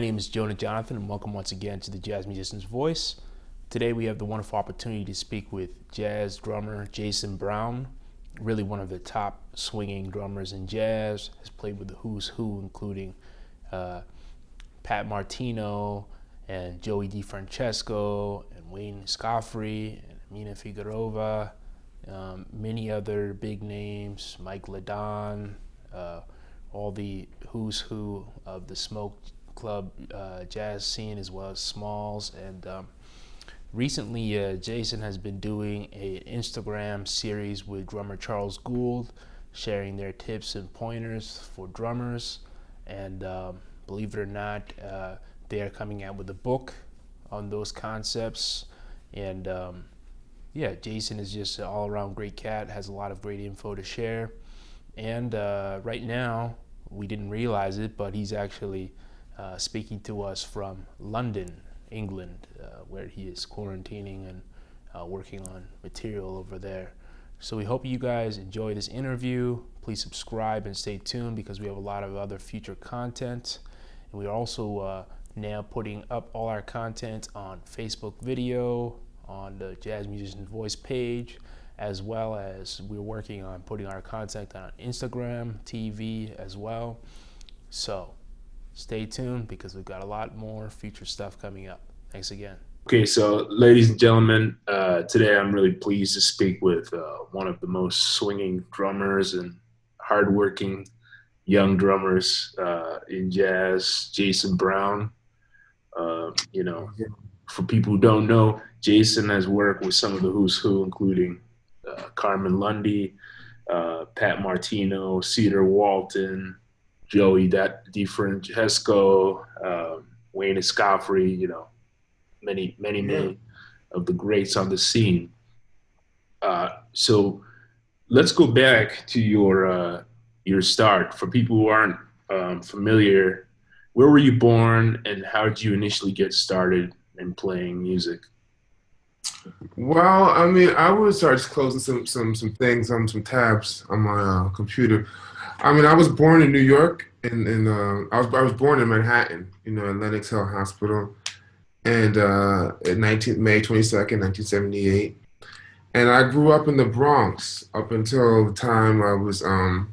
name is Jonah Jonathan, and welcome once again to the Jazz Musician's Voice. Today we have the wonderful opportunity to speak with jazz drummer Jason Brown, really one of the top swinging drummers in jazz. Has played with the who's who, including Pat Martino and Joey DeFrancesco and Wayne Escoffery and Mina Figueroa, many other big names, Mike Ladon, all the who's who of the Smoke Club jazz scene, as well as Smalls. And recently Jason has been doing an Instagram series with drummer Charles Gould, sharing their tips and pointers for drummers. And believe it or not, they are coming out with a book on those concepts. And Jason is just an all-around great cat, has a lot of great info to share. And right now, we didn't realize it, but he's actually speaking to us from London, England, where he is quarantining and working on material over there. So we hope you guys enjoy this interview. Please subscribe and stay tuned, because we have a lot of other future content. And we are also now putting up all our content on Facebook video, on the Jazz Musician's Voice page, as well as we're working on putting our content on Instagram, TV as well. So stay tuned, because we've got a lot more future stuff coming up. Thanks again. Okay, so ladies and gentlemen, today I'm really pleased to speak with one of the most swinging drummers and hardworking young drummers in jazz, Jason Brown. For people who don't know, Jason has worked with some of the who's who, including Carmen Lundy, Pat Martino, Cedar Walton, Joey DeFrancesco, Wayne Escoffery, many of the greats on the scene. So let's go back to your start. For people who aren't familiar, where were you born, and how did you initially get started in playing music? Well, I would start just closing some things on some tabs on my computer. I was born in New York, and I was born in Manhattan, in Lenox Hill Hospital, and May 22nd, 1978. And I grew up in the Bronx up until the time I was 9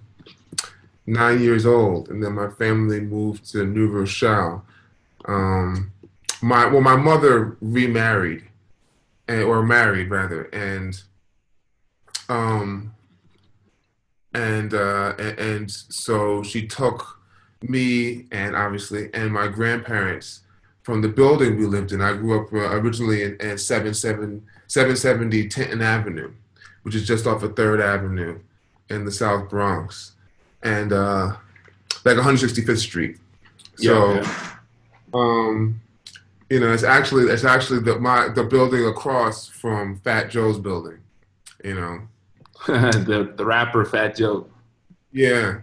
years old, and then my family moved to New Rochelle. My mother remarried. Or married rather, and so she took me and my grandparents from the building we lived in. I grew up originally in 770 Tinton Avenue, which is just off of 3rd Avenue in the South Bronx, and like 165th Street. So, it's actually the building across from Fat Joe's building, the rapper Fat Joe. Yeah.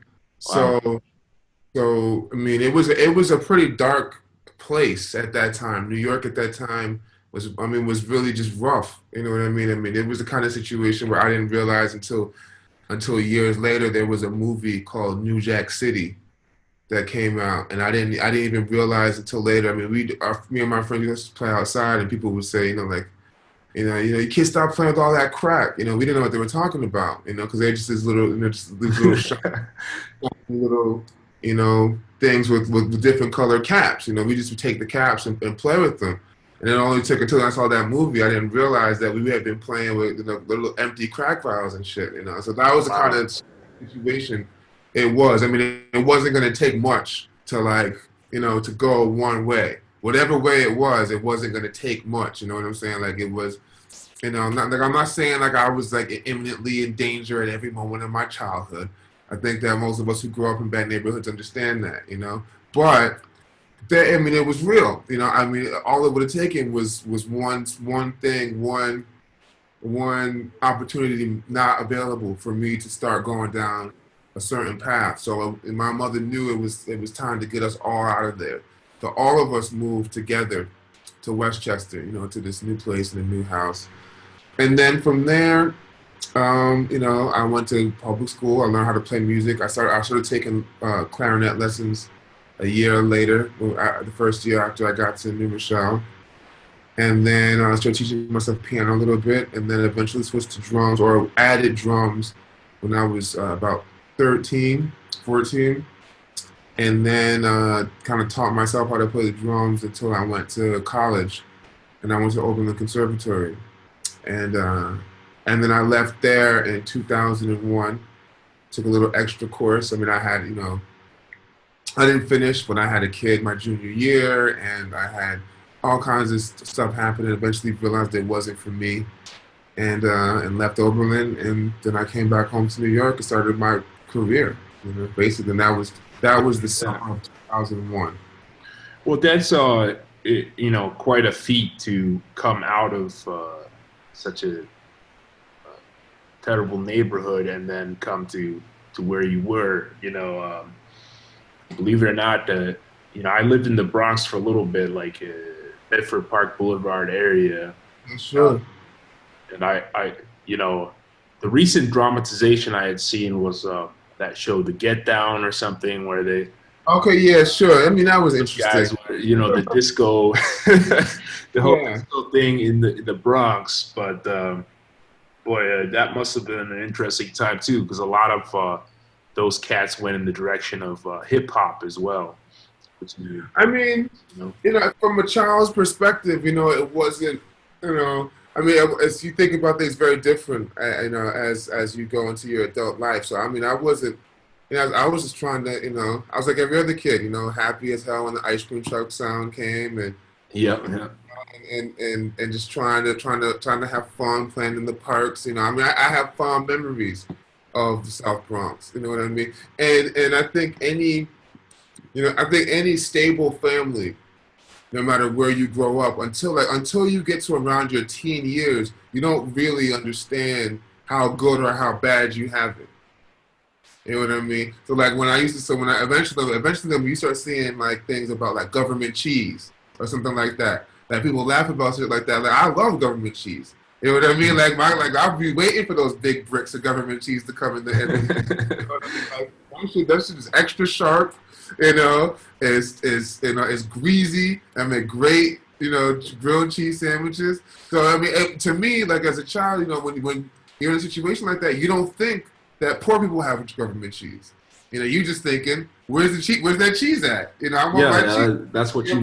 Wow. So it was a pretty dark place at that time. New York at that time was really just rough. You know what I mean? It was the kind of situation where I didn't realize until years later there was a movie called New Jack City that came out, and I didn't even realize until later. Me and my friends used to play outside, and people would say, you can't stop playing with all that crack. We didn't know what they were talking about, because they're just these little, little things with different color caps. We just would take the caps and play with them. And it only took until I saw that movie, I didn't realize that we had been playing with little empty crack vials and shit. So that was the kind of situation it was. It wasn't going to take much to to go one way. Whatever way it wasn't going to take much. You know what I'm saying? It was, I'm not saying I was imminently in danger at every moment of my childhood. I think that most of us who grew up in bad neighborhoods understand that, But it was real. All it would have taken was one thing, one opportunity not available for me to start going down a certain path. So my mother knew it was time to get us all out of there. So all of us moved together to Westchester, to this new place in a new house. And then from there, I went to public school. I learned how to play music. I started taking clarinet lessons a year later, the first year after I got to New Rochelle. And then I started teaching myself piano a little bit, and then eventually switched to drums, or added drums when I was about 13, 14. And then kind of taught myself how to play the drums until I went to college, and I went to Oberlin Conservatory. And then I left there in 2001, took a little extra course. I mean, I had, I didn't finish, but I had a kid my junior year, and I had all kinds of stuff happened, and eventually realized it wasn't for me, and left Oberlin, and then I came back home to New York and started my career. Basically, and that was the summer of 2001. Well, that's quite a feat to come out of such a terrible neighborhood and then come to where you were. Believe it or not, I lived in the Bronx for a little bit, like Bedford Park Boulevard area. Sure. And I the recent dramatization I had seen was that show, The Get Down or something, where they. Okay, yeah, sure. I mean, that was interesting. Guys were, the disco, the whole disco thing in the Bronx. But boy, that must have been an interesting time too, because a lot of those cats went in the direction of hip hop as well. I mean, from a child's perspective, it wasn't, I mean, as you think about things, very different, as you go into your adult life. So, I mean, I wasn't, I was just trying to, I was like every other kid, happy as hell when the ice cream truck sound came, and and just trying to have fun playing in the parks. I mean, I have fond memories of the South Bronx. You know what I mean? And I think any stable family, no matter where you grow up, until you get to around your teen years, you don't really understand how good or how bad you have it. You know what I mean? So like eventually when you start seeing like things about like government cheese or something like that, like people laugh about shit like that. Like I love government cheese. You know what I mean? Like I'll be waiting for those big bricks of government cheese to come in the end. You know what I mean? Like, that shit is extra sharp. It's greasy. I mean, great, grilled cheese sandwiches. So I mean, to me, like as a child, when you're in a situation like that, you don't think that poor people have government cheese. You just thinking, where's that cheese at? I want my cheese. That's what Your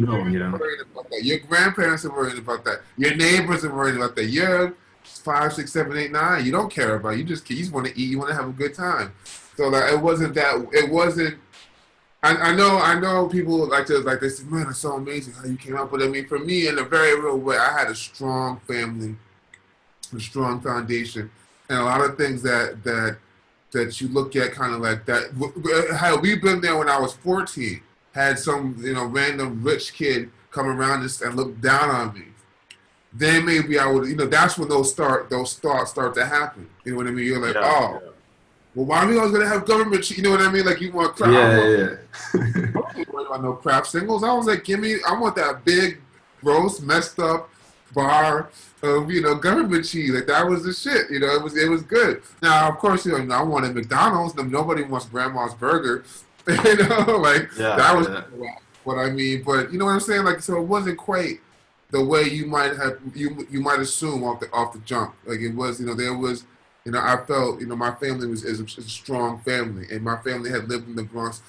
grandparents are worried about that. Your neighbors are worried about that. You're 5, 6, 7, 8, 9. You don't care about it. You just want to eat. You want to have a good time. So like it wasn't. I know people they say, man, it's so amazing how you came out. But I mean, for me, in a very real way, I had a strong family, a strong foundation, and a lot of things that you look at kind of like that. Had we been there when I was 14, had some random rich kid come around and look down on me, then maybe I would, that's when those thoughts start to happen. You know what I mean? You're like, well, why are we always gonna have government? You know what I mean? Like you want crap. I don't worry about no crap singles. I was like, I want that big, gross, messed up bar of government cheese. Like that was the shit. It was good. Now, of course, I wanted McDonald's. Nobody wants Grandma's Burger. That was what I mean. But you know what I'm saying? Like, so it wasn't quite the way you might assume off the jump. Like it was. There was. I felt, my family is a strong family, and my family had lived in the Bronx.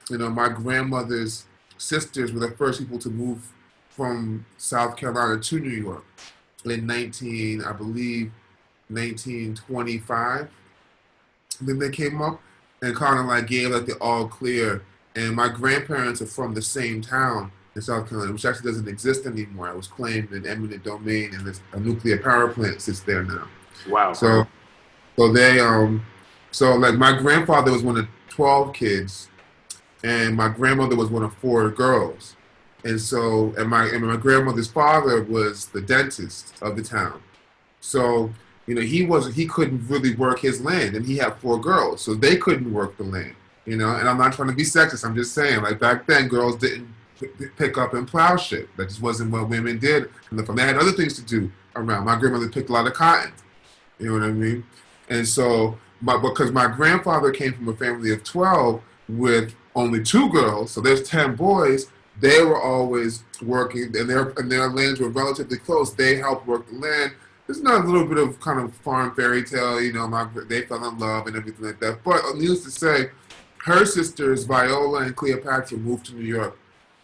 My grandmother's sisters were the first people to move from South Carolina to New York in 1925. Then they came up and kind of like gave like the all clear. And my grandparents are from the same town in South Carolina, which actually doesn't exist anymore. It was claimed in eminent domain, and a nuclear power plant sits there now. Wow. So like my grandfather was one of 12 kids, and my grandmother was one of 4 girls, and my grandmother's father was the dentist of the town. So he couldn't really work his land, and he had 4 girls, so they couldn't work the land. And I'm not trying to be sexist. I'm just saying, like back then, girls didn't pick up and plow shit. That just wasn't what women did. And they had other things to do around. My grandmother picked a lot of cotton. You know what I mean? And so, because my grandfather came from a family of 12 with only 2 girls, so there's 10 boys. They were always working, and their lands were relatively close. They helped work the land. There's not a little bit of kind of farm fairy tale, they fell in love and everything like that. But needless to say, her sisters, Viola and Cleopatra, moved to New York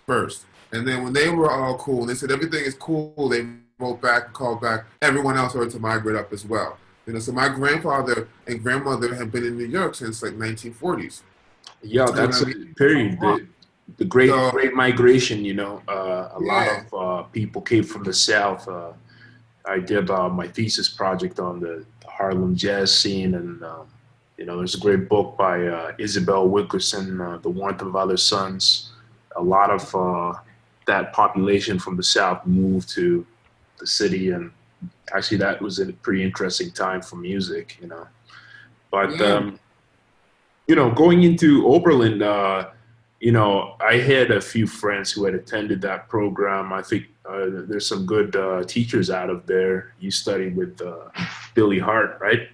first. And then when they were all cool, and they said everything is cool, they wrote back and called back. Everyone else started to migrate up as well. So my grandfather and grandmother had been in New York since like 1940s. Yeah, that's a period. The great migration, a lot of people came from the South. I did my thesis project on the Harlem jazz scene, and there's a great book by Isabel Wilkerson, The Warmth of Other Suns. A lot of that population from the South moved to the city, and actually that was a pretty interesting time for music, But, going into Oberlin, I had a few friends who had attended that program. I think there's some good teachers out of there. You studied with Billy Hart, right?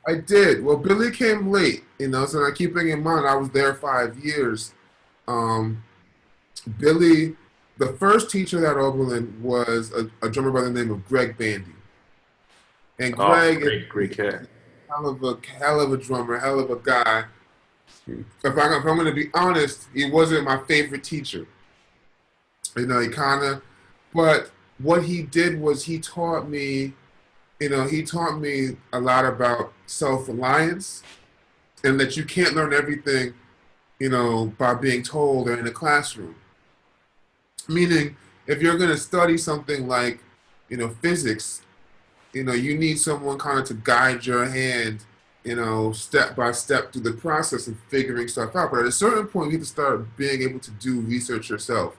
I did. Well, Billy came late, so keeping in mind I was there 5 years. Billy, the first teacher at Oberlin was a drummer by the name of Greg Bandy. And Greg great cat. Hell of a drummer, hell of a guy. If I'm going to be honest, he wasn't my favorite teacher. But what he did was he taught me a lot about self-reliance, and that you can't learn everything, by being told or in a classroom. Meaning, if you're going to study something like, physics, you need someone kind of to guide your hand, step by step through the process of figuring stuff out. But at a certain point, you have to start being able to do research yourself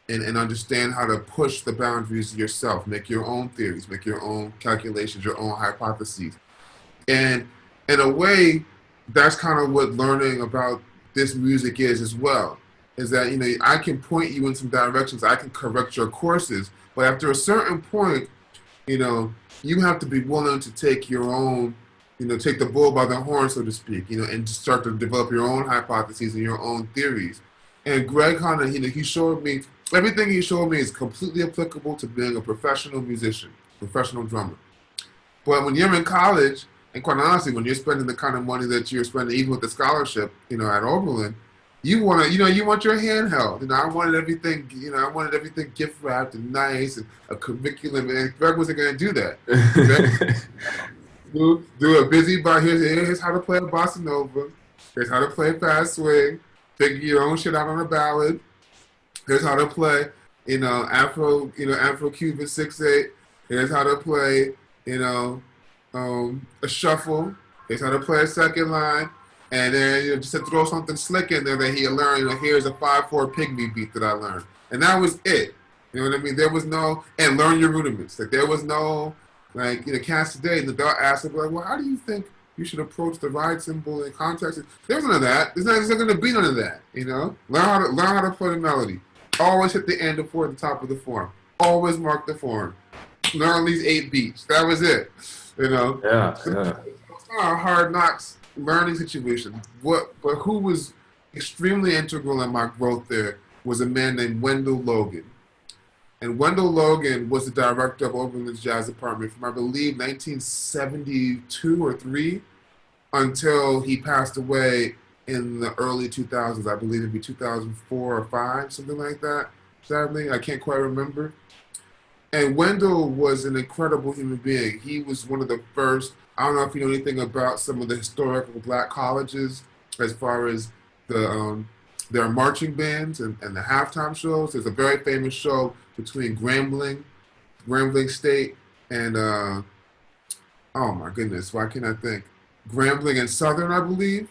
and understand how to push the boundaries yourself, make your own theories, make your own calculations, your own hypotheses. And in a way, that's kind of what learning about this music is as well. Is that, I can point you in some directions, I can correct your courses, but after a certain point, you have to be willing to take your own, take the bull by the horn, so to speak, and just start to develop your own hypotheses and your own theories. And Greg Hunter, he showed me, everything he showed me is completely applicable to being a professional musician, professional drummer. But when you're in college, and quite honestly, when you're spending the kind of money that you're spending, even with the scholarship, at Oberlin, you want your hand held. I wanted everything, gift wrapped and nice and a curriculum. And Greg wasn't going to do that. do a busy bar. Here's how to play a bossa nova. Here's how to play fast swing. Figure your own shit out on a ballad. Here's how to play, Afro-Cuban 6/8. Here's how to play, a shuffle. Here's how to play a second line. And then just to throw something slick in there that he learned, here's a 5/4 pygmy beat that I learned. And that was it. You know what I mean? There was no, and learn your rudiments. Like there was no, cast today, the adult asked him, well, how do you think you should approach the ride cymbal in context? There's none of that. There's not going to be none of that, Learn how to play the melody. Always hit the end before the top of the form. Always mark the form. Learn these 8 beats. That was it, Yeah. It's not a hard knocks learning situation. But who was extremely integral in my growth there was a man named Wendell Logan. And Wendell Logan was the director of Oberlin's Jazz Department from, I believe, 1972 or 3 until he passed away in the early 2000s. I believe it'd be 2004 or 5, something like that. Sadly, I can't quite remember. And Wendell was an incredible human being. He was one of the first. I don't know if you know anything about some of the historical black colleges as far as their marching bands and the halftime shows. There's a very famous show between Grambling State, and oh my goodness, why can't I think? Grambling and Southern, I believe.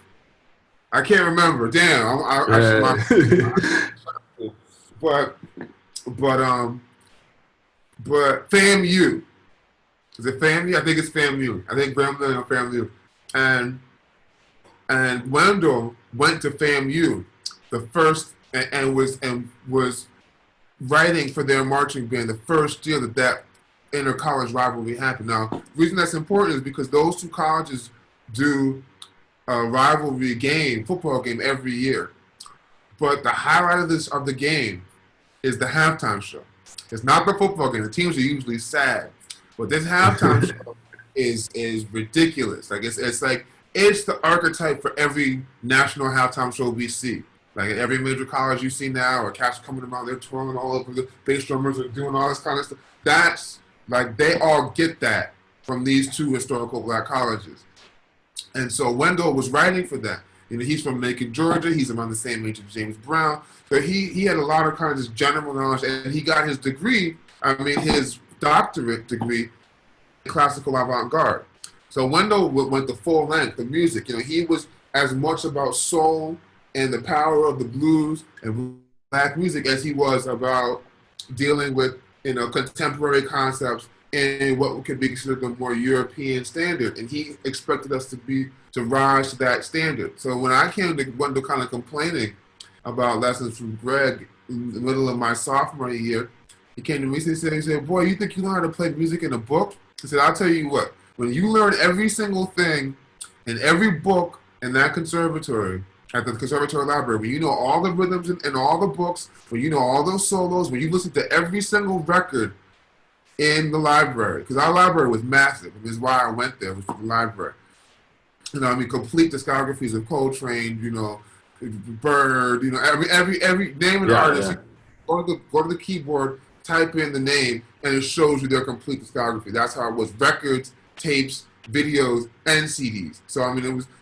I can't remember. Damn, but FAMU. Is it FAMU? I think it's FAMU. I think Grambling or FAMU. And Wendell went to FAMU the first and was writing for their marching band the first year that inter-college rivalry happened. Now, the reason that's important is because those two colleges do a rivalry game, football game, every year. But the highlight of the game is the halftime show. It's not the football game. The teams are usually sad, but this halftime show is ridiculous. Like it's the archetype for every national halftime show we see. Like at every major college you see now, or cats coming around, they're twirling all over, the bass drummers are doing all this kind of stuff. That's like they all get that from these two historical black colleges. And so Wendell was writing for that. You know, he's from Macon, Georgia. He's around the same age as James Brown. So he had a lot of kind of just general knowledge, and he got his degree, his doctorate degree in classical avant-garde. So Wendell went the full length of music. You know, he was as much about soul and the power of the blues and black music as he was about dealing with, you know, contemporary concepts and what could be considered the more European standard. And he expected us to rise to that standard. So when I came to Wendell kind of complaining about lessons from Greg in the middle of my sophomore year, he came to me and he said, boy, you think you learn how to play music in a book? He said, I'll tell you what, when you learn every single thing in every book in that conservatory, at the conservatory library, when you know all the rhythms in all the books, when you know all those solos, when you listen to every single record in the library, because our library was massive, and this is why I went there, was for the library. You know, complete discographies of Coltrane, you know, Bird, you know, every name of the artist. Yeah. Go to the keyboard, type in the name, and it shows you their complete discography. That's how it was: records, tapes, videos, and CDs. So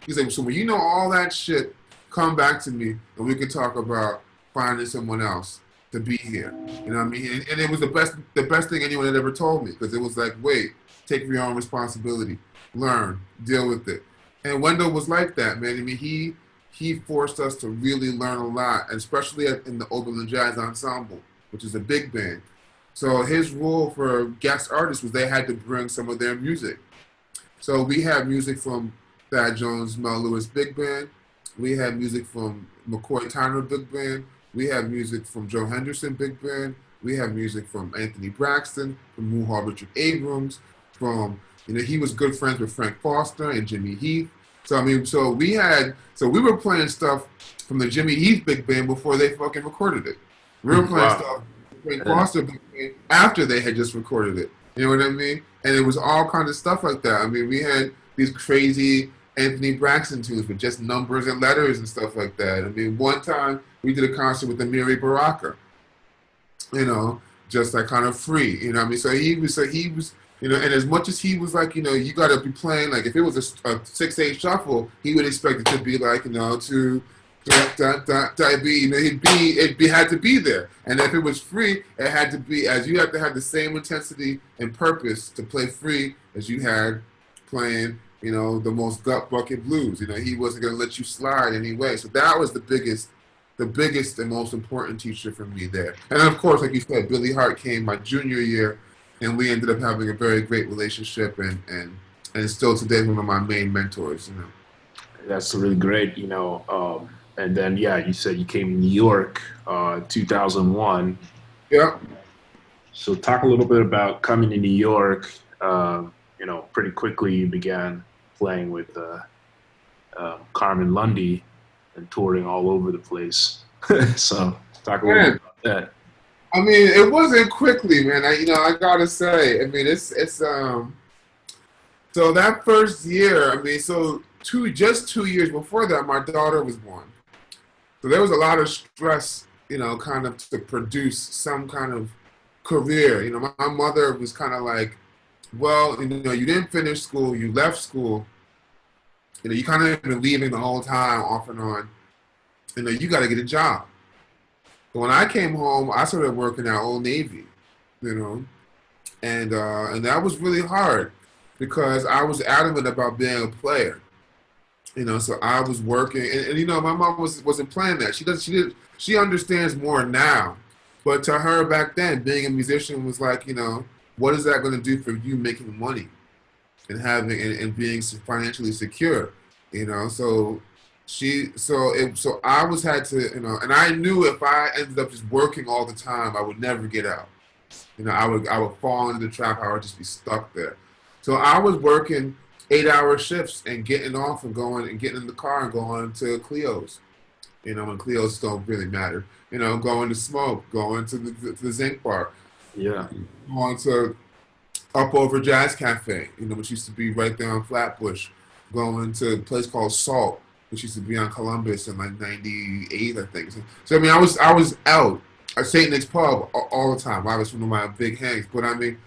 he said, so when you know all that shit, come back to me, and we can talk about finding someone else to be here. You know what I mean? And it was the best thing anyone had ever told me, because it was like, wait, take your own responsibility, learn, deal with it. And Wendell was like that, man. I mean, he forced us to really learn a lot, and especially in the Oberlin Jazz Ensemble, which is a big band. So his rule for guest artists was they had to bring some of their music. So we had music from Thad Jones, Mel Lewis Big Band. We had music from McCoy Tyner Big Band. We have music from Joe Henderson Big Band. We have music from Anthony Braxton, from Muhal Richard Abrams, from, you know, he was good friends with Frank Foster and Jimmy Heath. So we were playing stuff from the Jimmy Heath Big Band before they fucking recorded it. We were playing stuff from Frank Foster Big Band after they had just recorded it. You know what I mean? And it was all kinds of stuff like that. I mean, we had these crazy Anthony Braxton tunes with just numbers and letters and stuff like that. I mean, one time we did a concert with Amiri Baraka, you know, just like kind of free, you know what I mean? So he was, you know, and as much as he was like, you know, you got to be playing, like if it was a 6/8 shuffle, he would expect it to be like, you know, to be, you know, it had to be there. And if it was free, it had to be, as you have to have the same intensity and purpose to play free as you had playing, you know, the most gut bucket blues. You know, he wasn't going to let you slide anyway. So that was the biggest and most important teacher for me there. And of course, like you said, Billy Hart came my junior year, and we ended up having a very great relationship, and still today one of my main mentors. You know, that's really great. You know, and then you said you came to New York, 2001. Yeah. So talk a little bit about coming to New York. You know, pretty quickly you began playing with Carmen Lundy and touring all over the place. So talk a little bit about that. I mean, it wasn't quickly, man. I gotta say. I mean, it's so that first year. I mean, just 2 years before that, my daughter was born. So there was a lot of stress, you know, kind of to produce some kind of career. You know, my mother was kind of like, well, you know, you didn't finish school, you left school. You know, you kind of been leaving the whole time, off and on. You know, you got to get a job. But when I came home, I started working at Old Navy, you know, and that was really hard because I was adamant about being a player. You know, so I was working, and you know, my mom wasn't playing that. She understands more now, but to her back then, being a musician was like, you know, what is that going to do for you making money and having and being financially secure? You know, so I had to, you know, and I knew if I ended up just working all the time, I would never get out. You know, I would fall into the trap. I would just be stuck there. So I was working 8-hour shifts and getting off and going and getting in the car and going to Cleo's You know, when Cleo's don't really matter. You know, going to Smoke, going to the Zinc Bar. Yeah. Going to Up Over Jazz Cafe, you know, which used to be right there on Flatbush. Going to a place called Salt, which used to be on Columbus in like '98, I think. So I mean, I was out at St. Nick's Pub all the time. I was one of my big hangs, but I mean,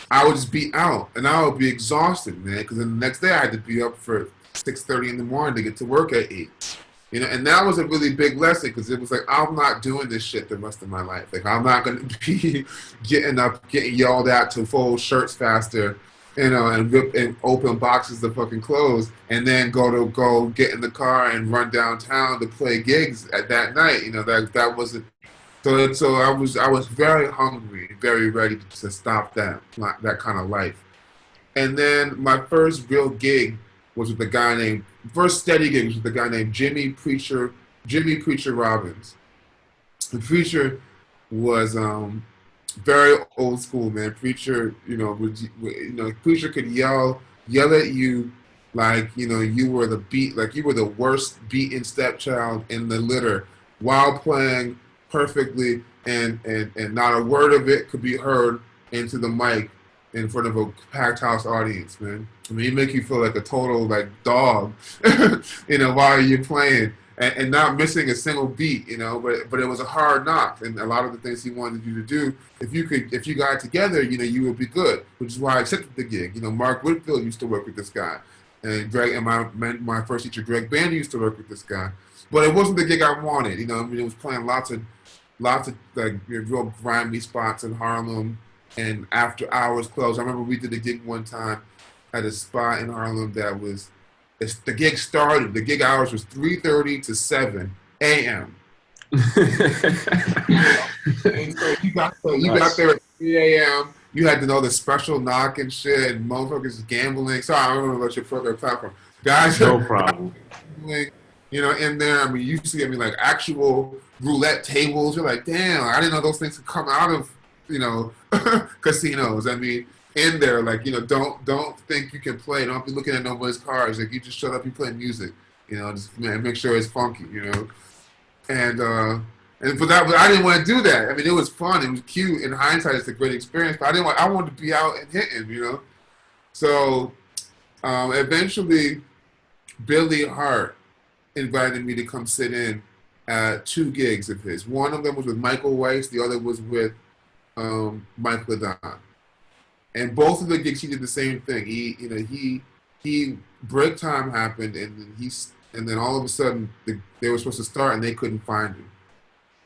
I would just be out, and I would be exhausted, man, because then the next day I had to be up for 6:30 in the morning to get to work at 8. You know, and that was a really big lesson because it was like, I'm not doing this shit the rest of my life. Like, I'm not going to be getting yelled at to fold shirts faster, you know, and rip and open boxes of fucking clothes, and then go get in the car and run downtown to play gigs at that night. You know, that wasn't. So I was very hungry, very ready to stop that kind of life. And then my first real gig was with a guy named, first steady gig was with a guy named Jimmy Preacher Robbins. The Preacher was very old school, man. Preacher, Preacher could yell at you like, you know, you were the worst beaten stepchild in the litter while playing perfectly, and not a word of it could be heard into the mic in front of a packed house audience, man. I mean, he make you feel like a total like dog, you know, while you're playing and not missing a single beat, you know. But it was a hard knock, and a lot of the things he wanted you to do, if you got it together, you know, you would be good. Which is why I accepted the gig. You know, Mark Whitfield used to work with this guy, and Greg and my first teacher Greg Bandy used to work with this guy. But it wasn't the gig I wanted. You know, I mean, it was playing lots of like real grimy spots in Harlem and after hours clubs. I remember we did a gig one time at a spot in Harlem that was, the gig started, the gig hours was 3:30 to 7 a.m. And so you got there at 3 a.m. You had to know the special knock and shit, and motherfuckers gambling. Sorry, I don't know about your further platform. Guys, no problem. You know, in there, I mean, you used to get me like actual roulette tables. You're like, damn, I didn't know those things could come out of, you know, casinos. I mean, in there, like, you know, don't think you can play. Don't be looking at nobody's cards. Like, you just shut up, you play music. You know, just make sure it's funky. You know, and but I didn't want to do that. I mean, it was fun. It was cute. In hindsight, it's a great experience. But I wanted to be out and hitting. You know, so eventually, Billy Hart invited me to come sit in at 2 gigs of his. One of them was with Michael Weiss. The other was with Mike Ledon. And both of the gigs, he did the same thing. He break time happened, and then all of a sudden they were supposed to start, and they couldn't find him.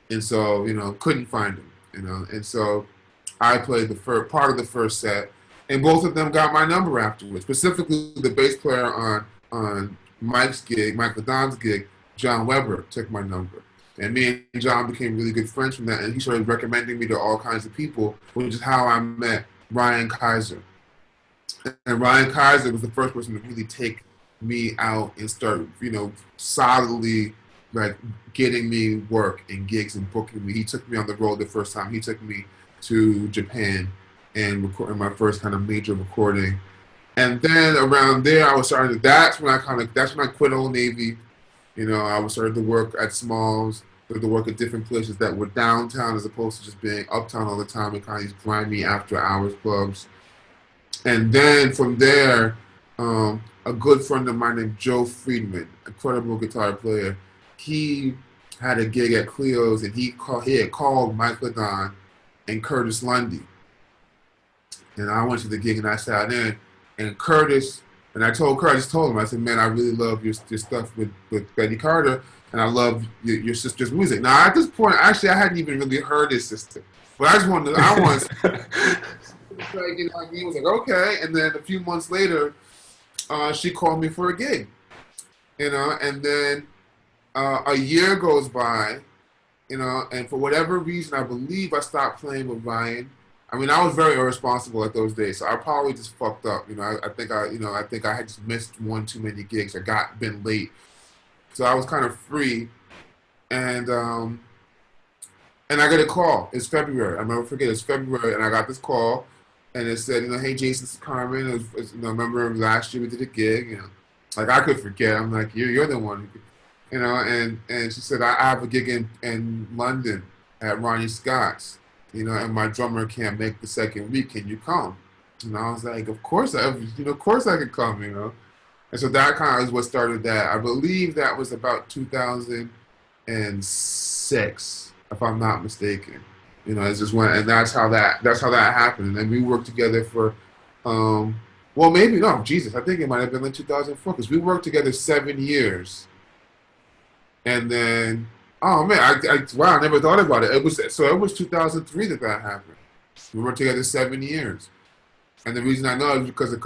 And so, you know, couldn't find him. You know, and so I played the first part of the first set, and both of them got my number afterwards. Specifically, the bass player on Mike's gig, Mike Ledon's gig, John Weber, took my number. And me and John became really good friends from that, and he started recommending me to all kinds of people, which is how I met Ryan Kaiser. And Ryan Kaiser was the first person to really take me out and start, you know, solidly like getting me work and gigs and booking me. He took me on the road the first time. He took me to Japan and recording my first kind of major recording. And then around there, I was starting to, that's when I quit Old Navy. You know, I was starting to work at Smalls, started to work at different places that were downtown as opposed to just being uptown all the time and kind of these grimy after hours clubs. And then from there, a good friend of mine named Joe Friedman, incredible guitar player, he had a gig at Cleo's, and he had called Mike Ledon and Curtis Lundy. And I went to the gig and I sat in, and Curtis, and I told him, I said, man, I really love your stuff with Betty Carter, and I love your sister's music. Now, at this point, actually, I hadn't even really heard his sister. But I wanted you know, he was like, okay. And then a few months later, she called me for a gig. You know, and then a year goes by, you know, and for whatever reason, I believe I stopped playing with Ryan. I mean, I was very irresponsible at those days, so I probably just fucked up. You know, I think I had just missed one too many gigs. Been late, so I was kind of free, and I get a call. It's February. I'll never forget. It's February, and I got this call, and it said, you know, hey Jason, this is Carmen. You know, remember last year we did a gig. You know, like I could forget. I'm like, you're the one. you know, and she said, I have a gig in London at Ronnie Scott's, you know, and my drummer can't make the second week. Can you come? And I was like, of course I could come, you know. And so that kind of is what started that. I believe that was about 2006, if I'm not mistaken. You know, it's just when, and that's how that happened. And then we worked together for, well, maybe no, Jesus, I think it might have been in 2004 because we worked together 7 years. And then, oh man, wow, I never thought about it. It was 2003 that happened. We worked together 7 years, and the reason I know is because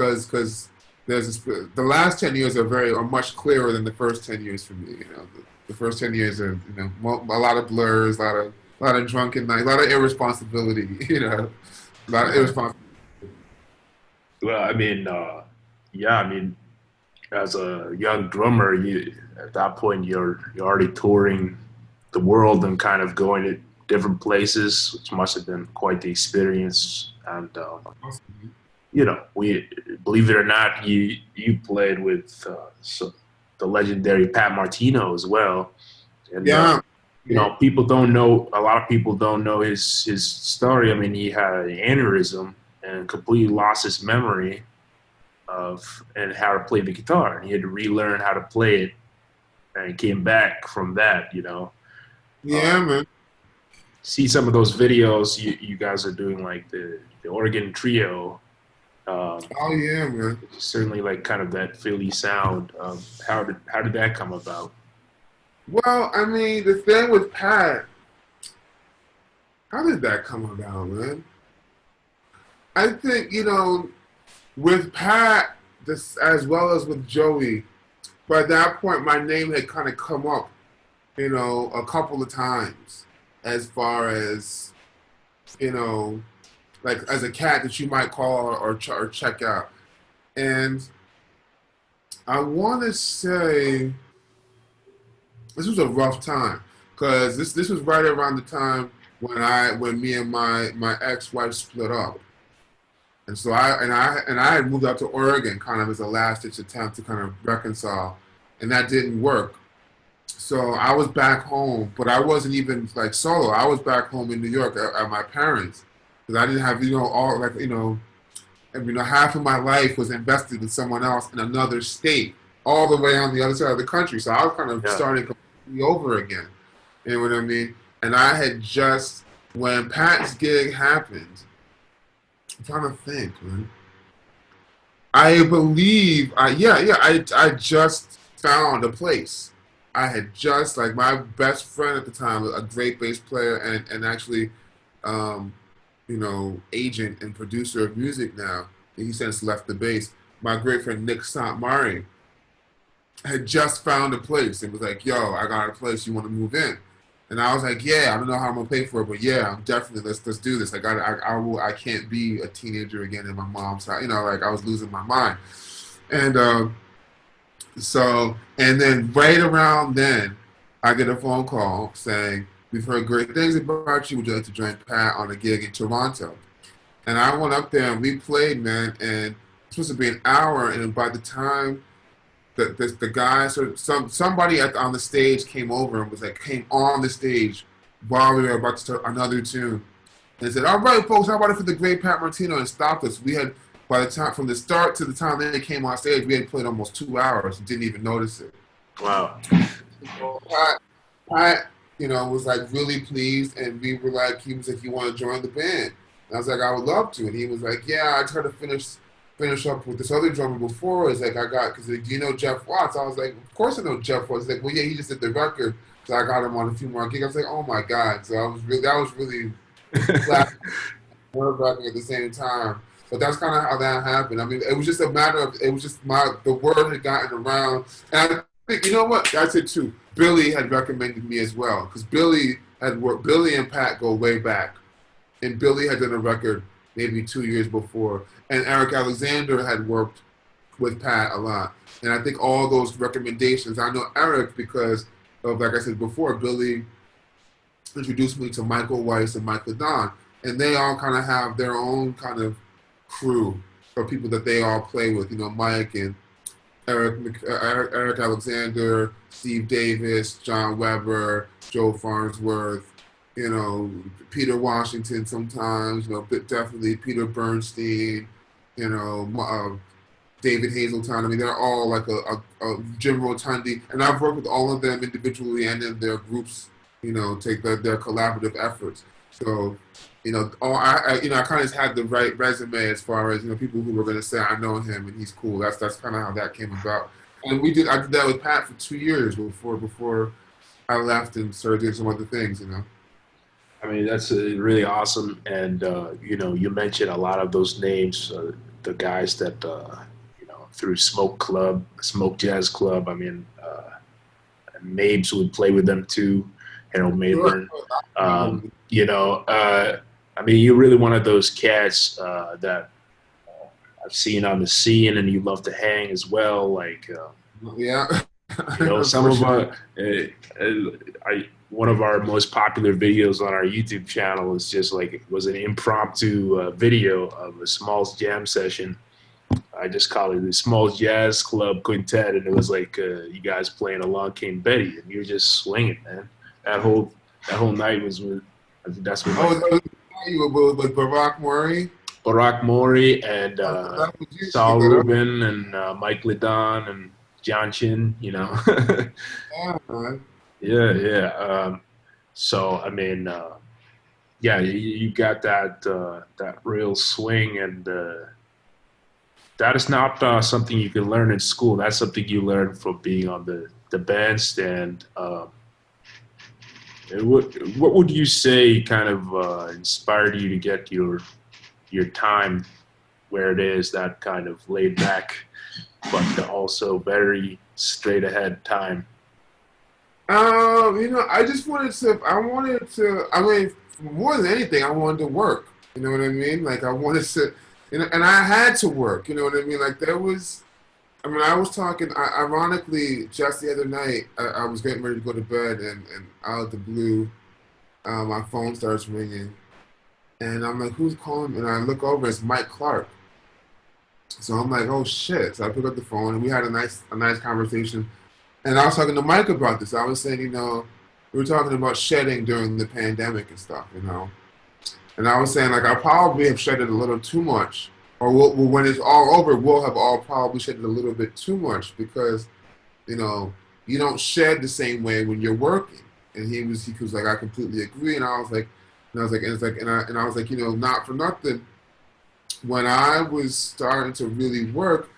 there's the last 10 years are much clearer than the first 10 years for me. You know, the first 10 years are, you know, a lot of blurs, a lot of drunken nights, a lot of irresponsibility. You know, a lot of irresponsibility. Well, I mean, yeah, I mean, as a young drummer, at that point you're already touring the world and kind of going to different places, which must have been quite the experience. And you know, we, believe it or not, you played with the legendary Pat Martino as well. And, yeah. You know, people don't know. A lot of people don't know his story. I mean, he had an aneurysm and completely lost his memory and how to play the guitar. And he had to relearn how to play it, and he came back from that. You know. Yeah, man. See some of those videos you guys are doing, like the organ trio. Oh yeah, man. Certainly, like kind of that Philly sound. How did that come about? Well, I mean, the thing with Pat, how did that come about, man? I think, you know, with Pat, this as well as with Joey, by that point my name had kind of come up, you know, a couple of times as far as, you know, like as a cat that you might call or check out. And I want to say this was a rough time because this was right around the time when me and my ex-wife split up. And so I had moved out to Oregon kind of as a last-ditch attempt to kind of reconcile, and that didn't work. So I was back home, but I wasn't even like solo. I was back home in New York at my parents because I didn't have, you know, all like, you know, half of my life was invested in someone else in another state, all the way on the other side of the country. So I was kind of starting completely over again. You know what I mean? And I had just, when Pat's gig happened, I'm trying to think, man. I believe, I just found a place. I had just, like, my best friend at the time, a great bass player and actually, you know, agent and producer of music now. He since left the bass. My great friend Nick Santmari had just found a place and was like, yo, I got a place, you want to move in? And I was like, yeah, I don't know how I'm gonna pay for it, but yeah, I'm definitely, let's do this. I can't be a teenager again in my mom's house. You know, like I was losing my mind. And and then right around then, I get a phone call saying, we've heard great things about you. Would you like to join Pat on a gig in Toronto? And I went up there and we played, man, and it's supposed to be an hour, and by the time the guys or somebody on the stage came over and came on the stage while we were about to start another tune and said, all right, folks, how about it for the great Pat Martino, and stopped us. We had, by the time, from the start to the time they came on stage, we had played almost 2 hours and didn't even notice it. Wow. So Pat, you know, was like really pleased, and we were like, he was like, you want to join the band? And I was like, I would love to. And he was like, yeah, I tried to finish up with this other drummer before. It's like, because like, do you know Jeff Watts? I was like, of course I know Jeff Watts. He's like, well, yeah, he just did the record, so I got him on a few more gigs. I was like, oh my God. So that was really nerve-wracking at the same time. But that's kind of how that happened. I mean, it was just a matter of, the word had gotten around. And I think, you know what? That's it too. Billy had recommended me as well, because Billy and Pat go way back. And Billy had done a record maybe 2 years before. And Eric Alexander had worked with Pat a lot. And I think all those recommendations, I know Eric because of, like I said before, Billy introduced me to Michael Weiss and Mike Ledon. And they all kind of have their own kind of crew of people that they all play with. You know, Mike and Eric Alexander, Steve Davis, John Weber, Joe Farnsworth, you know, Peter Washington sometimes, you know, but definitely Peter Bernstein, you know, David Hazelton. I mean, they're all like a Jim Rotundi, and I've worked with all of them individually and in their groups, you know, take their collaborative efforts. So, you know, I kind of had the right resume as far as, you know, people who were going to say, I know him and he's cool. That's kind of how that came about. And I did that with Pat for 2 years before I left and started doing some other things, you know. I mean, that's really awesome. And, you know, you mentioned a lot of those names, the guys that, you know, through Smoke Jazz Club. I mean, Mabes would play with them too, Harold Mayburn. You know, I mean, you're really one of those cats that I've seen on the scene, and you love to hang as well. Like, yeah, you know, some of one of our most popular videos on our YouTube channel is just like, it was an impromptu video of a Smalls jam session. I just call it the Smalls Jazz Club Quintet, and it was like you guys playing Along Came Betty, and you were just swinging, man. That whole night was with. That's what. You were with Barack Maury and Saul Rubin and Mike Ledon and John Chin, you know. Yeah, man. Yeah. So I mean, yeah, you got that real swing, and that is not something you can learn in school. That's something you learn from being on the bandstand. What would you say kind of inspired you to get your time where it is, that kind of laid back, but also very straight ahead time? You know, I mean, more than anything, I wanted to work. You know what I mean? Like, I wanted to, you know, and I had to work. You know what I mean? Like, I was talking, ironically, just the other night, I was getting ready to go to bed, and out of the blue, my phone starts ringing. And I'm like, who's calling? And I look over, it's Mike Clark. So I'm like, oh shit. So I pick up the phone, and we had a nice conversation. And I was talking to Mike about this. I was saying, you know, we were talking about shedding during the pandemic and stuff, you know. And I was saying, like, I probably have shedded a little too much. Or when it's all over, we'll have all probably shedded a little bit too much, because, you know, you don't shed the same way when you're working. And he was like, I completely agree. And I was like, you know, not for nothing, when I was starting to really work,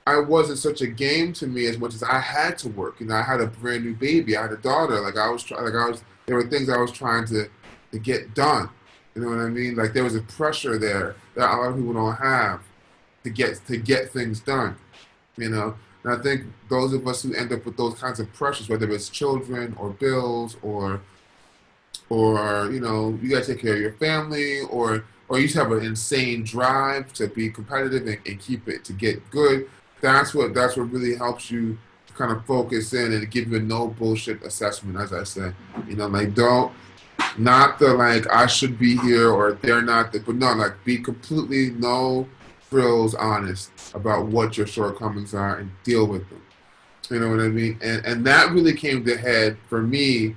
I wasn't such a game to me as much as I had to work. You know, I had a brand new baby, I had a daughter. There were things I was trying to get done. You know what I mean? Like, there was a pressure there that a lot of people don't have to get things done. You know, and I think those of us who end up with those kinds of pressures, whether it's children or bills or you know, you got to take care of your family, or you just have an insane drive to be competitive and keep it, to get good. That's what really helps you kind of focus in and give you a no bullshit assessment, as I say. You know, like, not the like, I should be here or they're not, but no, like, be completely no frills honest about what your shortcomings are and deal with them. You know what I mean? And that really came to head for me,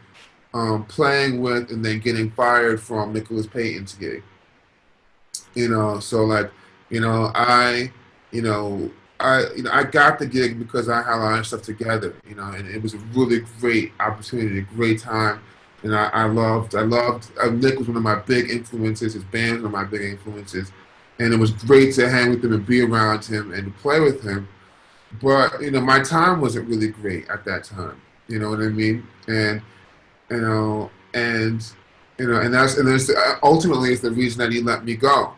playing with and then getting fired from Nicholas Payton's gig. You know, so like, you know, I got the gig because I had a lot of stuff together, you know, and it was a really great opportunity, a great time. And I loved Nick was one of my big influences, his band was one of my big influences. And it was great to hang with him and be around him and to play with him. But, you know, my time wasn't really great at that time. You know what I mean? And, that's ultimately it's the reason that he let me go.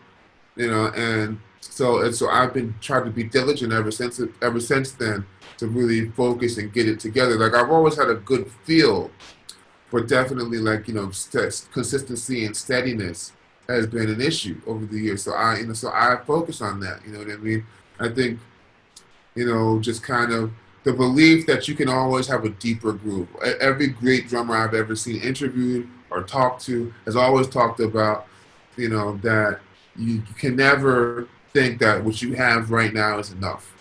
You know, and so I've been trying to be diligent ever since then to really focus and get it together. Like, I've always had a good feel, but definitely, like, you know, consistency and steadiness has been an issue over the years. So I focus on that. You know what I mean? I think, you know, just kind of the belief that you can always have a deeper groove. Every great drummer I've ever seen interviewed or talked to has always talked about, you know, that you can never think that what you have right now is enough.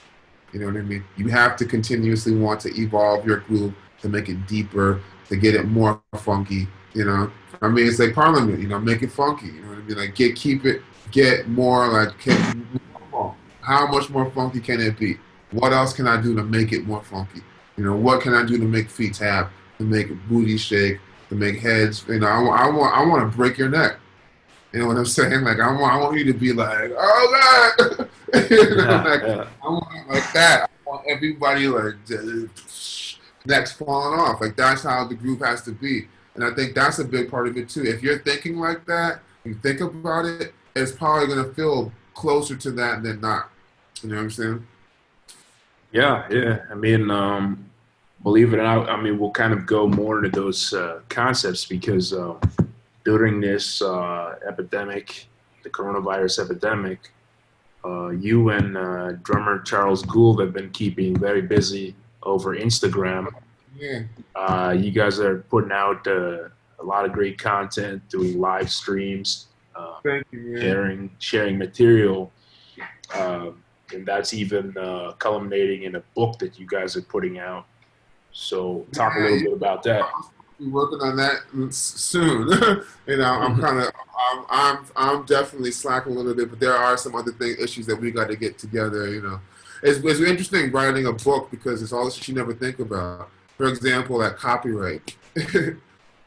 You know what I mean? You have to continuously want to evolve your groove to make it deeper, to get it more funky, you know? I mean, it's like Parliament, you know, make it funky, you know what I mean? Like, get more, like, how much more funky can it be? What else can I do to make it more funky? You know, what can I do to make feet tap, to make booty shake, to make heads, you know, I want to break your neck. You know what I'm saying? Like, I want you to be like, oh God, you know, I want it like that. I want everybody like necks falling off. Like, that's how the groove has to be. And I think that's a big part of it too. If you're thinking like that, you think about it, it's probably gonna feel closer to that than not. You know what I'm saying? Yeah. I mean, believe it or not, I mean, we'll kind of go more into those concepts because during this epidemic, the coronavirus epidemic, you and drummer Charles Gould have been keeping very busy over Instagram. Yeah. You guys are putting out a lot of great content, doing live streams, Thank you, sharing material. And that's even culminating in a book that you guys are putting out. So talk a little bit about that. We're working on that soon. You know, I'm definitely slacking a little bit, but there are some other issues that we got to get together. You know, it's interesting writing a book because it's all the shit you never think about. For example, like copyright.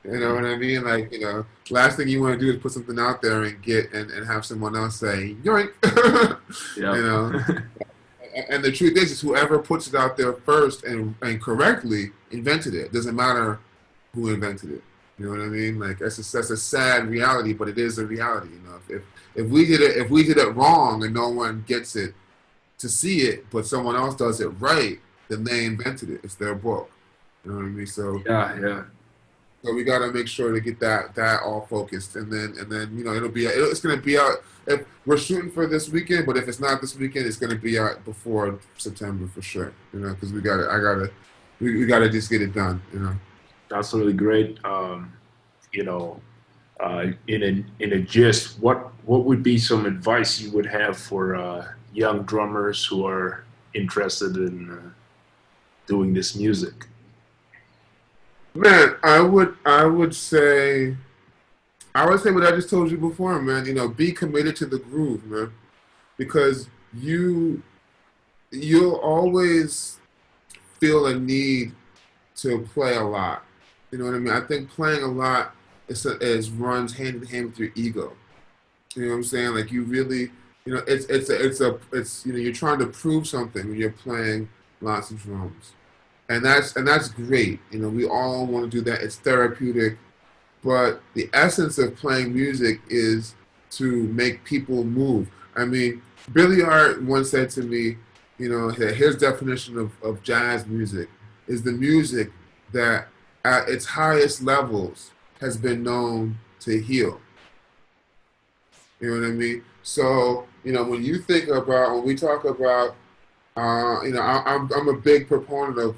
You know what I mean? Like, you know, last thing you want to do is put something out there and have someone else say, yoink. Yeah. You know? And the truth is whoever puts it out there first and correctly invented it. It doesn't matter who invented it. You know what I mean? Like, that's a sad reality, but it is a reality. You know, if we did it wrong and no one gets it to see it, but someone else does it right, then they invented it. It's their book. You know what I mean? So yeah. So we got to make sure to get that all focused, and then you know it's going to be out. If we're shooting for this weekend, but if it's not this weekend, it's going to be out before September for sure. You know, because we got to just get it done. You know, that's really great. You know, in a gist, what would be some advice you would have for young drummers who are interested in doing this music? Man, I would say what I just told you before, man. You know, be committed to the groove, man, because you'll always feel a need to play a lot. You know what I mean? I think playing a lot is runs hand in hand with your ego. You know what I'm saying? Like, you really, you know, it's you know, you're trying to prove something when you're playing lots of drums. And that's great. You know, we all want to do that. It's therapeutic. But the essence of playing music is to make people move. I mean, Billy Hart once said to me, you know, his definition of jazz music is the music that at its highest levels has been known to heal. You know what I mean? So, you know, when we talk about you know, I'm a big proponent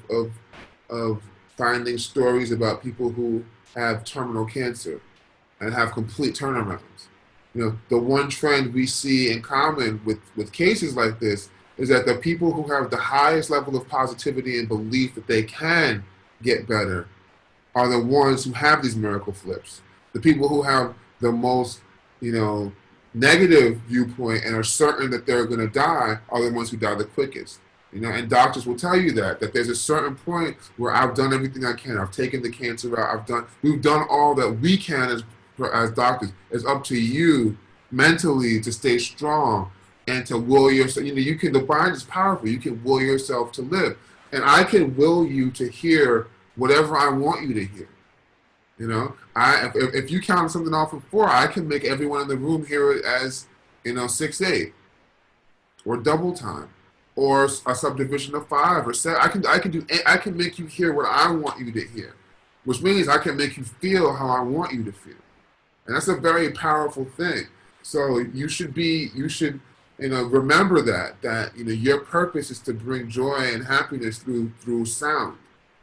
of finding stories about people who have terminal cancer and have complete turnarounds. You know, the one trend we see in common with cases like this is that the people who have the highest level of positivity and belief that they can get better are the ones who have these miracle flips. The people who have the most, you know, negative viewpoint and are certain that they're going to die are the ones who die the quickest. You know, and doctors will tell you that there's a certain point where I've done everything I can. I've taken the cancer out. We've done all that we can as doctors. It's up to you mentally to stay strong and to will yourself. You know, the mind is powerful. You can will yourself to live. And I can will you to hear whatever I want you to hear. You know, if you count something off of 4, I can make everyone in the room hear it as, you know, 6/8 or double time or a subdivision of 5 or 7. I can make you hear what I want you to hear, which means I can make you feel how I want you to feel, and that's a very powerful thing. So you should you know, remember that you know, your purpose is to bring joy and happiness through sound.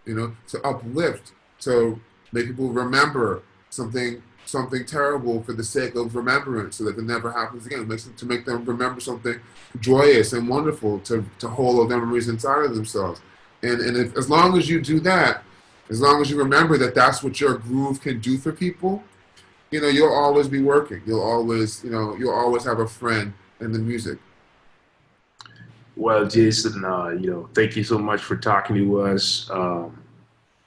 You know, to uplift, to make people remember something something terrible for the sake of remembrance, so that it never happens again. It makes them, to make them remember something joyous and wonderful, to hold those memories inside of themselves. And if, as long as you do that, as long as you remember that that's what your groove can do for people, you know, you'll always be working. You'll always, you know, you'll always have a friend in the music. Well, Jason, you know, thank you so much for talking to us.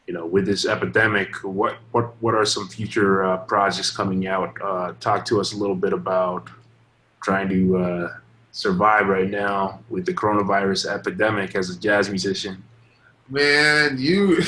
You know, with this epidemic, what are some future projects coming out? Talk to us a little bit about trying to survive right now with the coronavirus epidemic as a jazz musician. Man, you,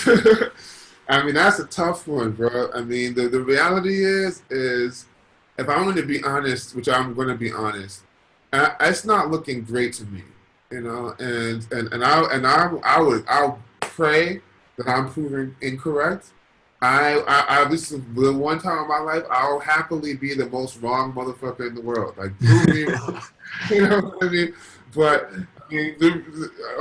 I mean, that's a tough one, bro. I mean, the reality is if I'm going to be honest, which I'm going to be honest, it's not looking great to me, you know, and I'll pray that I'm proven incorrect. This is the one time in my life I'll happily be the most wrong motherfucker in the world. Like, prove me wrong. You know what I mean? But I mean,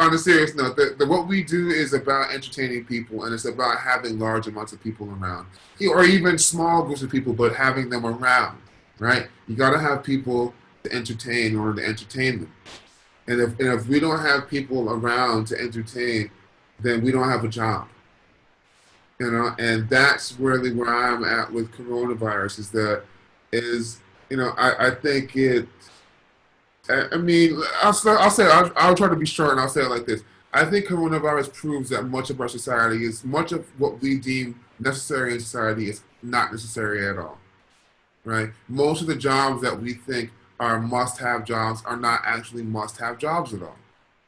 on a serious note, what we do is about entertaining people, and it's about having large amounts of people around, or even small groups of people, but having them around, right? You got to have people to entertain in order to entertain them. And if we don't have people around to entertain, then we don't have a job. You know, and that's really where I'm at with coronavirus. You know, I think it. I mean, I'll try to be short, and I'll say it like this. I think coronavirus proves that much of our society much of what we deem necessary in society is not necessary at all, right? Most of the jobs that we think are must-have jobs are not actually must-have jobs at all.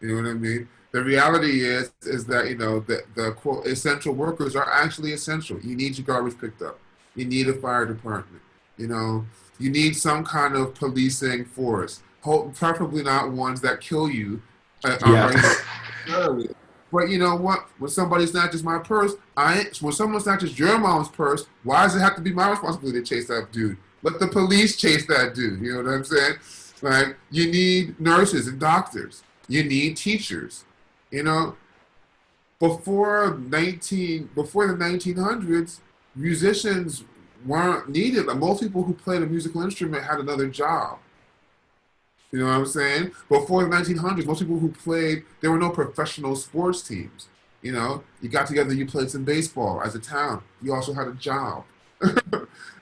You know what I mean? The reality is that, you know, the quote essential workers are actually essential. You need your garbage picked up. You need a fire department. You know, you need some kind of policing force. Preferably not ones that kill you. Yeah. But you know what? When somebody snatches my purse, when someone snatches your mom's purse, why does it have to be my responsibility to chase that dude? Let the police chase that dude. You know what I'm saying? Like, you need nurses and doctors. You need teachers. You know, before the 1900s, musicians weren't needed. Like, most people who played a musical instrument had another job. You know what I'm saying? Before the 1900s, most people who played, there were no professional sports teams. You know, you got together, you played some baseball as a town. You also had a job.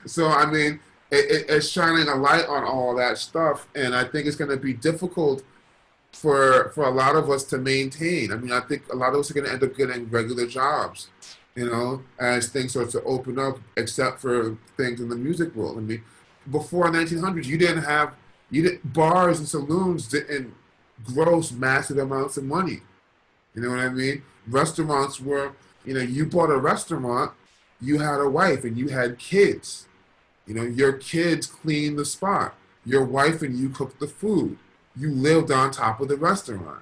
So, I mean, it's shining a light on all that stuff, and I think it's going to be difficult for a lot of us to maintain. I mean, I think a lot of us are going to end up getting regular jobs, you know, as things start to open up, except for things in the music world. I mean, before 1900s, bars and saloons didn't gross massive amounts of money. You know what I mean? Restaurants were, you know, you bought a restaurant, you had a wife and you had kids. You know, your kids cleaned the spot. Your wife and you cooked the food. You lived on top of the restaurant.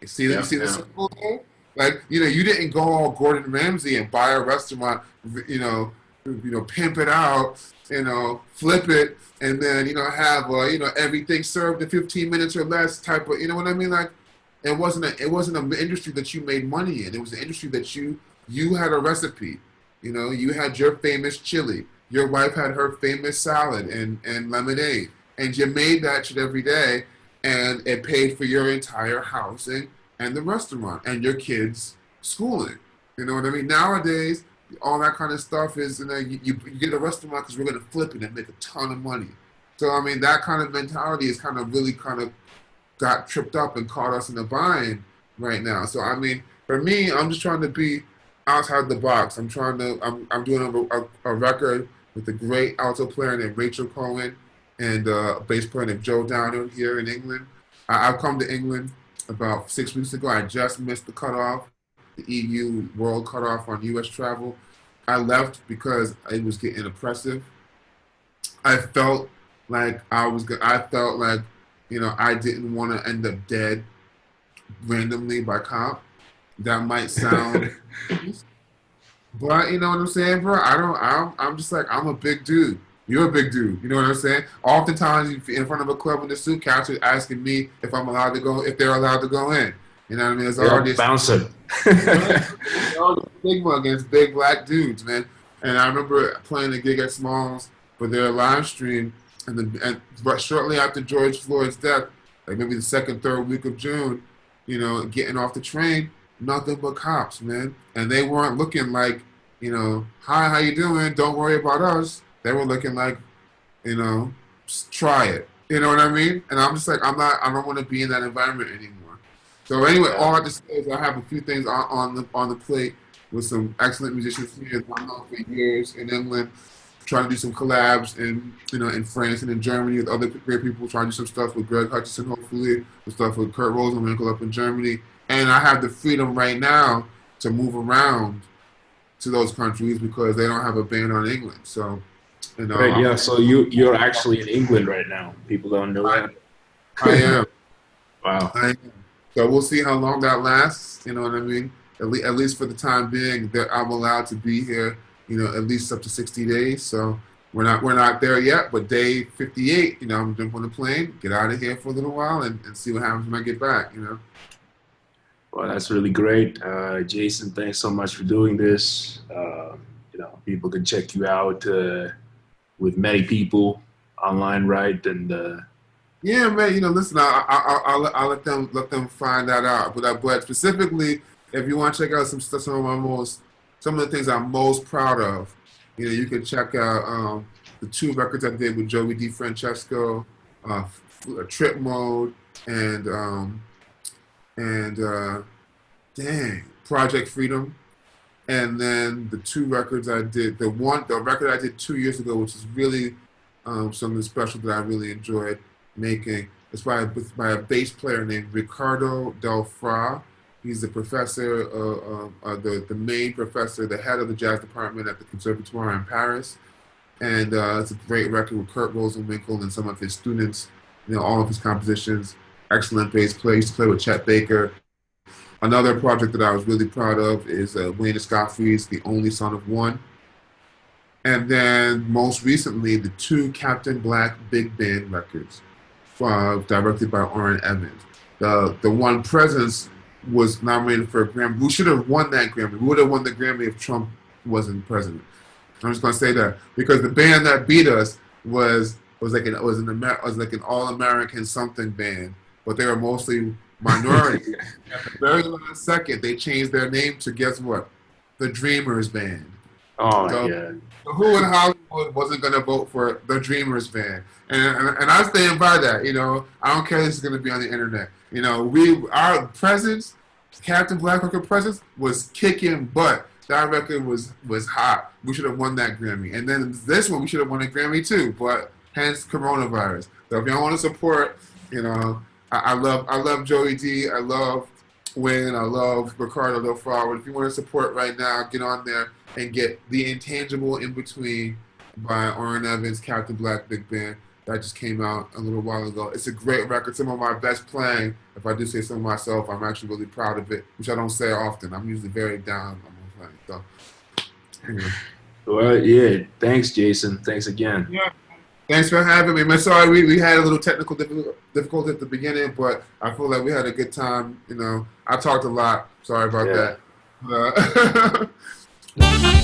You see the simple thing? Like, you know, you didn't go all Gordon Ramsay and buy a restaurant, you know, pimp it out, you know, flip it, and then, you know, have, you know, everything served in 15 minutes or less type of, you know what I mean? Like, it wasn't an industry that you made money in. It was an industry that you had a recipe. You know, you had your famous chili. Your wife had her famous salad and lemonade. And you made that shit every day, and it paid for your entire housing and the restaurant and your kids' schooling. You know what I mean? Nowadays, all that kind of stuff is, you know, you get a restaurant because we're going to flip it and make a ton of money. So, I mean, that kind of mentality is really got tripped up and caught us in a bind right now. So, I mean, for me, I'm just trying to be outside the box. I'm doing a record with a great alto player named Rachel Cohen and a bass player named Joe Downer here in England. I've come to England about 6 weeks ago. I just missed the cutoff, the EU world cutoff on US travel. I left because it was getting oppressive. I felt like, you know, I didn't want to end up dead randomly by cop. That might sound, but you know what I'm saying, bro? I'm just like, I'm a big dude. You're a big dude. You know what I'm saying? Oftentimes, in front of a club in the suit, cats are asking me if they're allowed to go in. You know what I mean? It's already bouncing. Stigma against big black dudes, man. And I remember playing a gig at Smalls for their live stream, but shortly after George Floyd's death, like maybe the second, third week of June, you know, getting off the train, nothing but cops, man. And they weren't looking like, you know, hi, how you doing? Don't worry about us. They were looking like, you know, try it. You know what I mean? And I'm just like, I don't want to be in that environment anymore. So anyway, all I have to say is I have a few things on the plate with some excellent musicians here that I've known for years in England, trying to do some collabs in France and in Germany with other great people, trying to do some stuff with Greg Hutchinson, hopefully, some stuff with Kurt Rosenwinkel up in Germany. And I have the freedom right now to move around to those countries because they don't have a ban on England. So, you know. Right, yeah, so you're actually in England right now. People don't know that. I am. Wow. I am. So we'll see how long that lasts, you know what I mean? At least for the time being, that I'm allowed to be here, you know, at least up to 60 days. So we're not there yet, but day 58, you know, I'm jump on the plane, get out of here for a little while and see what happens when I get back, you know. Well, that's really great. Jason, thanks so much for doing this. You know, people can check you out with many people online, right? And yeah, man, you know, listen, I'll let them find that out. But specifically, if you want to check out some of the things I'm most proud of, you know, you can check out the 2 records I did with Joey DeFrancesco, Trip Mode, and Project Freedom. And then the 2 records I did, the record I did 2 years ago, which is really something special that I really enjoyed making. It's by a bass player named Ricardo Del Fra. He's the professor, the main professor, the head of the jazz department at the Conservatoire in Paris. And it's a great record with Kurt Rosenwinkel and some of his students, you know, all of his compositions. Excellent bass player. He used to play with Chet Baker. Another project that I was really proud of is Wayne Escoffery's The Only Son of One. And then most recently, the 2 Captain Black Big Band records, directed by Orrin Evans. The one Presence was nominated for a Grammy. We should have won that Grammy. We would have won the Grammy if Trump wasn't president. I'm just gonna say that because the band that beat us was like an all-American something band, but they were mostly minority. At the very last second, they changed their name to guess what? The Dreamers Band. Oh my God. So who in Hollywood wasn't gonna vote for the Dreamers Band? And I stand by that. You know, I don't care if this is gonna be on the internet. You know, our Presence, Captain Black record Presence was kicking butt. That record was hot. We should have won that Grammy. And then this one, we should have won a Grammy too, but hence coronavirus. So if y'all want to support, you know, I love Joey D. I love Wayne. I love Ricardo Del Fra. If you want to support right now, get on there and get The Intangible In Between by Orrin Evans, Captain Black Big Band. That just came out a little while ago. It's a great record. Some of my best playing. If I do say so myself, I'm actually really proud of it, which I don't say often. I'm usually very down on my playing. So, anyway. Well, yeah. Thanks, Jason. Thanks again. Yeah. Thanks for having me, man. Sorry, we had a little technical difficulty at the beginning, but I feel like we had a good time. You know, I talked a lot. Sorry about that.